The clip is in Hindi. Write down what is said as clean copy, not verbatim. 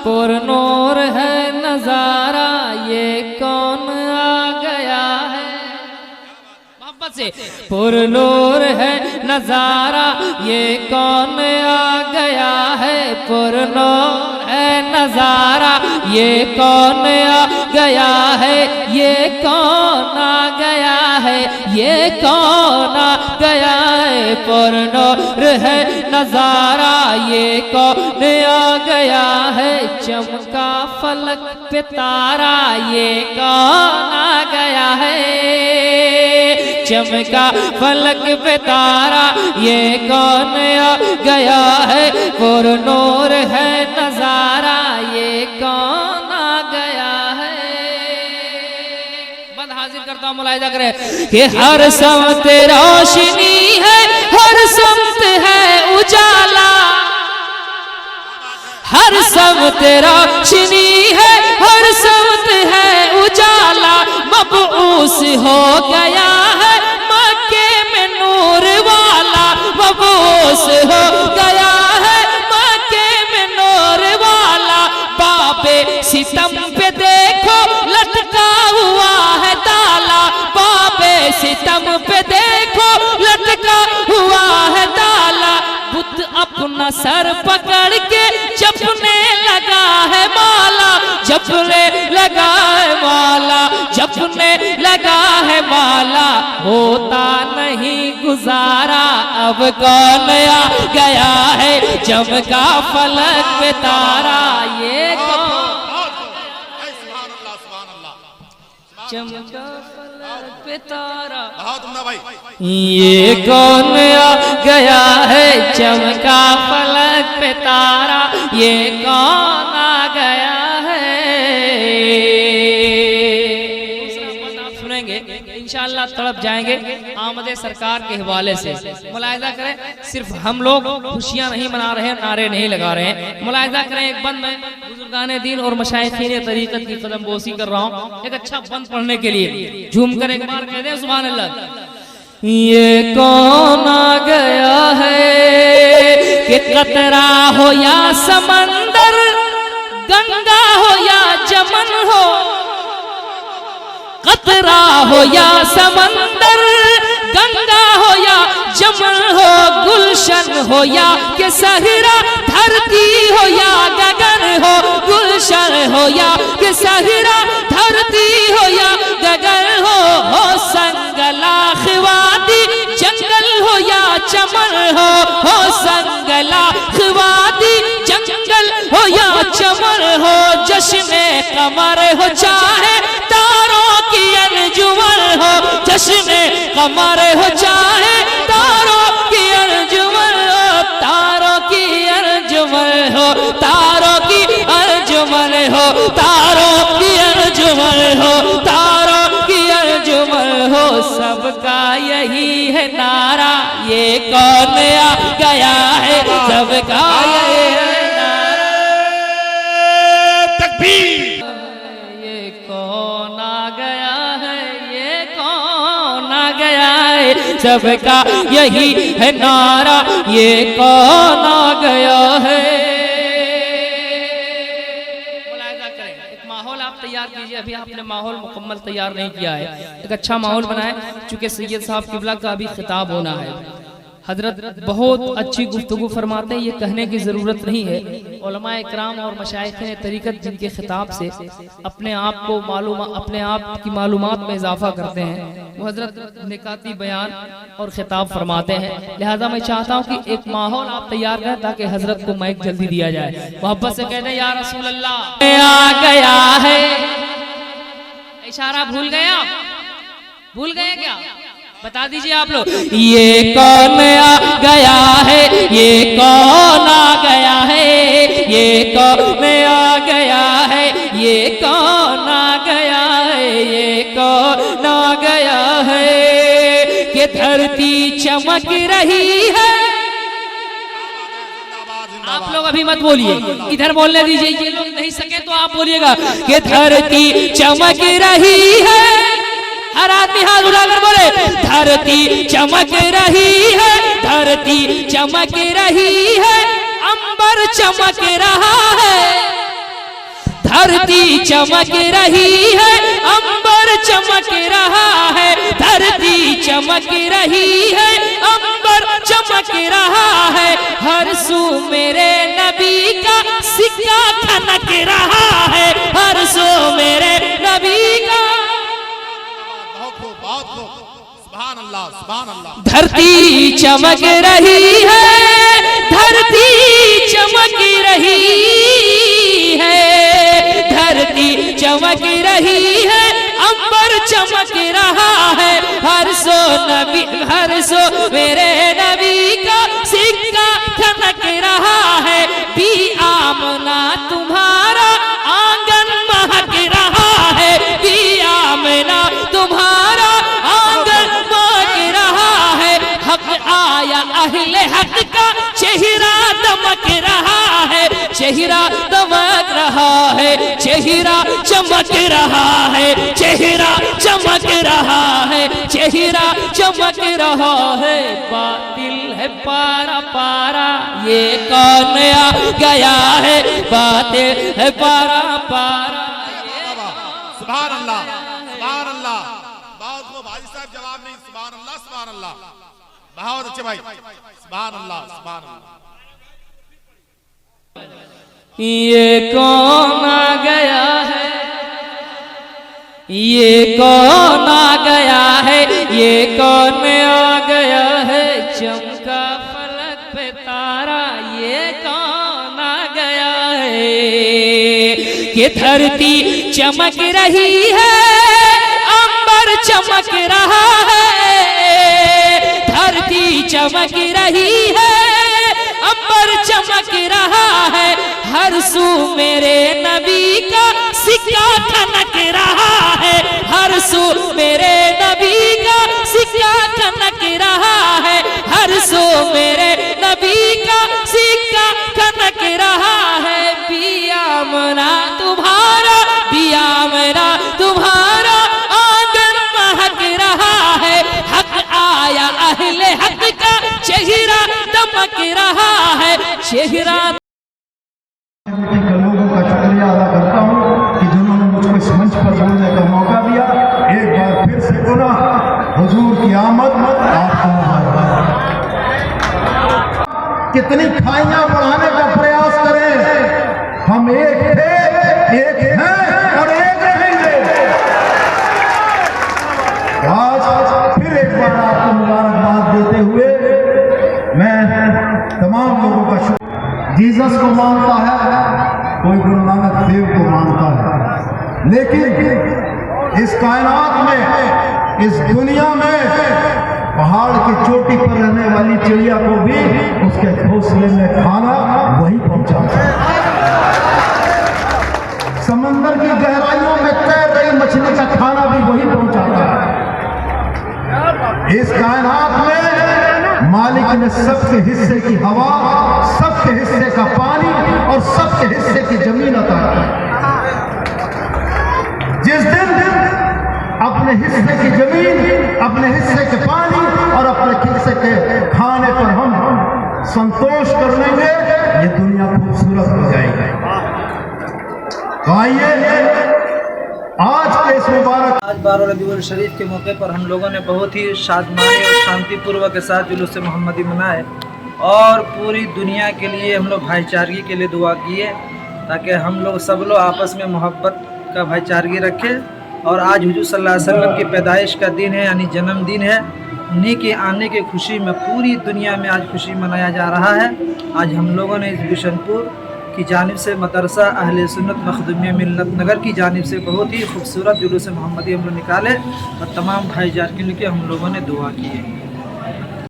पुरनूर है नजारा, ये कौन आ गया है। मोहब्बत से पुरनूर है नजारा, ये कौन आ गया है। पुरनूर है नजारा, ये कौन आ गया है। ये कौन आ गया है, ये कौन आ गया है। पुरनूर है नजारा, ये कौन आ गया है। चमका फलक पे तारा, ये कौन आ गया है। चमका फलक पे तारा, ये कौन आ गया है। पुरनूर है नजारा, ये कौन आ गया है। बंद हाजिर करता हूं, मुलाहिजा करे कि हर समत रोशनी है, हर समत है उजाला। हर समत रोशनी है, हर समत है उजाला। मबऊस हो गया है मक्के में नूर वाला। मबऊस हो गया है मक्के में नूर वाला। बाबे सितम पे देखो लटका हुआ है ताला। बाबे सितम पे देखो लटका हुआ है ताला। बुत अपना सर पकड़ के जपने लगा है माला। जपने लगा है माला, जपने लगा है माला। होता नहीं गुजारा, अब कौन आ गया है। चमका फलक पे तारा, ये कौन। चमका फलक पे तारा, ये कौन आ गया है। चमका फलक पे तारा, ये कौन आ गया है। सुनेंगे इंशाअल्लाह, तड़प जाएंगे आमदे सरकार के हवाले से। मुलाहिजा करें, सिर्फ हम लोग खुशियां नहीं मना रहे हैं, नारे नहीं लगा रहे हैं। मुलाहिजा करें, एक बंद में बुजुर्गाने दीन और मशाइखीन तरीक़त की कदम बोसी कर रहा हूँ, एक अच्छा बंद पढ़ने के लिए। झूम कर एक बार कह दे सुभान अल्लाह। ये कौन आ गया है कि कतरा हो या समंदर, गंगा हो या जमन हो। कतरा हो या समंदर, गंगा हो या जमन हो। गुलशन हो या के सहरा, धरती हो या गगन हो। गुलशन हो या के सहरा, धरती हो या गगन हो। संगलाख वादी, जंगल हो या चमन हो। संगलाख वादी, जंगल हो या चमन हो। जश्न कमर हो चाहे तारों की अंजुमन हो। जश्न कमर हो चाहे तारों की अंजुमन हो। तारों की अंजुमन हो, तारों की अंजुमन हो। तारों की अंजुमन हो, तारों की अंजुमन हो। सबका यही है नारा, ये कौन आ गया है। सबका यही है नारा, तकबीर। ये कौन आ गया है, ये कौन आ गया है। सबका यही है नारा, ये कौन आ गया है। माहौल आप तैयार कीजिए, अभी आपने माहौल मुकम्मल तैयार नहीं किया है। एक अच्छा माहौल बनाए, चूंकि सैयद साहब किबला का अभी खिताब होना है। हजरत बहुत अच्छी गुफ्तगू फरमाते हैं, ये कहने की ज़रूरत नहीं है। उलमाए इकराम और मशाइख़े तरीक़त जिनके खिताब से अपने आप को अपने आप की मालूमात में इजाफा करते हैं, वो हजरत निकाती बयान और खिताब फरमाते हैं। लिहाजा मैं चाहता हूँ कि एक माहौल आप तैयार करें ताकि हजरत को माइक जल्दी दिया जाए। मोहब्बत से कहते हैं या रसूल अल्लाह आ गया है। इशारा भूल गया, भूल गए क्या? बता दीजिए आप लोग। ये कौन आ गया है, ये कौन आ गया है। ये कौन आ गया है, ये कौन आ गया है। ये कौन आ गया है कि धरती चमक रही है। आप लोग अभी मत बोलिए, इधर बोलने दीजिए। ये लोग नहीं सके तो आप बोलिएगा कि धरती चमक रही है। हर आदमी हाथ उठाकर बोले धरती चमक रही है। धरती चमक रही है, अंबर चमक रहा है। धरती चमक रही है, अंबर चमक रहा है, धरती चमक रही है, अंबर चमक रहा है, हर सू मेरे नबी का सिक्का खनक रहा है, हर सू मेरे नबी का। सुभान अल्लाह, सुभान अल्लाह। धरती चमक रही है, धरती चमक रही है, धरती चमक रही है, अंबर चमक रहा है, हर सो नबी, हर सो मेरे नबी का सिक्का खनक रहा है, भी आमना तुम्हारा आंगन महक रहा है, भी आमना तुम्हारा आंगन महक रहा है, हक आया अहले हक का चेहरा दमक रहा है, चेहरा दमक रहा है, चेहरा चमक रहा है, चेहरा चमक रहा है, चेहरा चमक रहा है, बातिल है पारा पारा, ये कौन आ गया है, बातिल है पारा पारा। सुभान अल्लाह, सुभान अल्लाह। बहुत को भाई साहब जवाब नहीं, सुभान अल्लाह, सुभान अल्लाह। बहुत अच्छे भाई, सुभान अल्लाह, सुभान अल्लाह। ये कौन आ गया है, ये कौन आ गया है, ये कौन आ गया है, चमका फलक पे तारा, ये कौन आ गया है, कि धरती चमक रही है, अंबर चमक रहा है, धरती चमक रही है, अंबर चमक रहा है, हर सू मेरे नबी का सिक्का खनक रहा है, हर सू मेरे नबी का सिक्का खनक रहा है, हर सू मेरे नबी का सिक्का खनक रहा है, पिया मना तुम्हारा, पिया मना तुम्हारा आंगन महक रहा है, हक आया अहले हक का चेहरा दमक रहा है, चेहरा। लोगों का शुक्रिया अदा करता हूँ कि जिन्होंने मुझको इस मंच पर बोलने का मौका दिया। एक बार फिर से पुनः हुजूर की आमद आपको मुबारक। कितनी खाइयां बढ़ाने का प्रयास करें, हम एक थे, एक हैं और एक रहेंगे। आज फिर एक बार आपको मुबारकबाद देते हुए मैं तमाम लोगों का जीसस को मानता है, कोई गुरु नानक देव को मानता है, लेकिन इस कायनात में, इस दुनिया में पहाड़ की चोटी पर रहने वाली चिड़िया को भी उसके घोंसले में खाना वही पहुंचाता है, समंदर की गहराइयों में तैर रही मछली का खाना भी वही पहुंचाता है। इस कायनात में मालिक ने सबके हिस्से की हवा, सबके हिस्से का पानी और सबके हिस्से की जमीन अता की। जिस दिन अपने हिस्से की जमीन, अपने हिस्से के पानी और अपने हिस्से के खाने पर हम संतोष कर लेंगे, ये दुनिया खूबसूरत हो जाएगी। तो आइए आज के इस मुबारक आज 12 रबीउल शरीफ के मौके पर हम लोगों ने बहुत ही शादमानी और शांतिपूर्वक के साथ जुलूस मोहम्मदी मनाए और पूरी दुनिया के लिए हम लोग भाईचारगी के लिए दुआ किए ताकि हम लोग सब लोग आपस में मोहब्बत का भाईचारगी रखें। और आज हुजूर सल्लल्लाहु अलैहि वसल्लम की पैदाइश का दिन है, यानी जन्मदिन है। उन्हीं के आने की खुशी में पूरी दुनिया में आज खुशी मनाया जा रहा है। आज हम लोगों ने इस बिशनपुर की जानिब से मदरसा अहले सुन्नत मखदूमिया मिल्लत नगर की जानिब से बहुत ही खूबसूरत जुलूस मोहम्मदी हम लोग निकाले और तमाम भाईचारे के लिए हम लोगों ने दुआ की है।